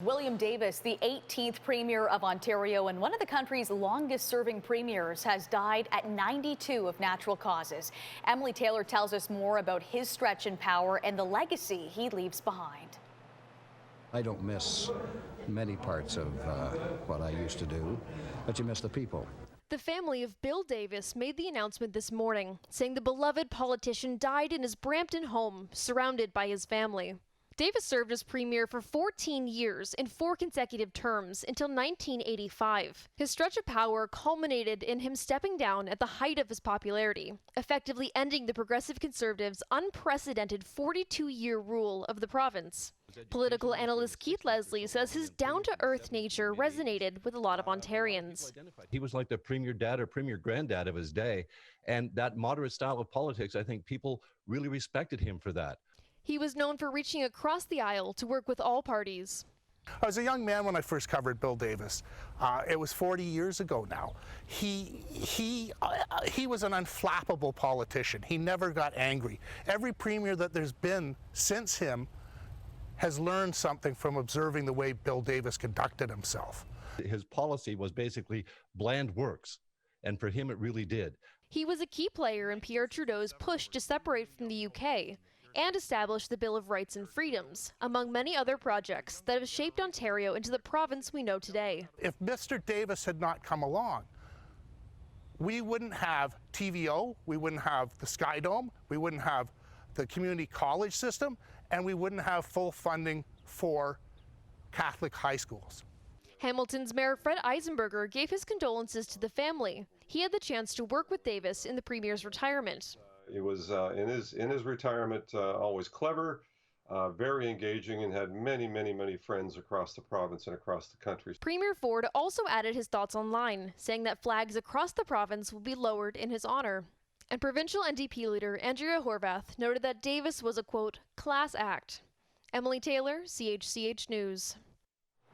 William Davis, the 18th Premier of Ontario and one of the country's longest-serving premiers, has died at 92 of natural causes. Emily Tayler tells us more about his stretch in power and the legacy he leaves behind. I don't miss many parts of what I used to do, but you miss the people. The family of Bill Davis made the announcement this morning, saying the beloved politician died in his Brampton home, surrounded by his family. Davis served as premier for 14 years in 4 consecutive terms until 1985. His stretch of power culminated in him stepping down at the height of his popularity, effectively ending the Progressive Conservatives' unprecedented 42-year rule of the province. Political analyst Keith Leslie says his down-to-earth nature resonated with a lot of Ontarians. He was like the premier dad or premier granddad of his day, and that moderate style of politics, I think people really respected him for that. He was known for reaching across the aisle to work with all parties. I was a young man when I first covered Bill Davis. It was 40 years ago now. He was an unflappable politician. He never got angry. Every premier that there's been since him has learned something from observing the way Bill Davis conducted himself. His policy was basically bland works, and for him it really did. He was a key player in Pierre Trudeau's push to separate from the UK and establish the Bill of Rights and Freedoms, among many other projects that have shaped Ontario into the province we know today. If Mr. Davis had not come along, we wouldn't have TVO, we wouldn't have the Sky Dome, we wouldn't have the community college system, and we wouldn't have full funding for Catholic high schools. Hamilton's Mayor Fred Eisenberger gave his condolences to the family. He had the chance to work with Davis in the Premier's retirement. He was in his retirement always clever, very engaging, and had many friends across the province and across the country. Premier Ford also added his thoughts online, saying that flags across the province will be lowered in his honor. And provincial NDP leader Andrea Horvath noted that Davis was a, quote, class act. Emily Tayler, CHCH News.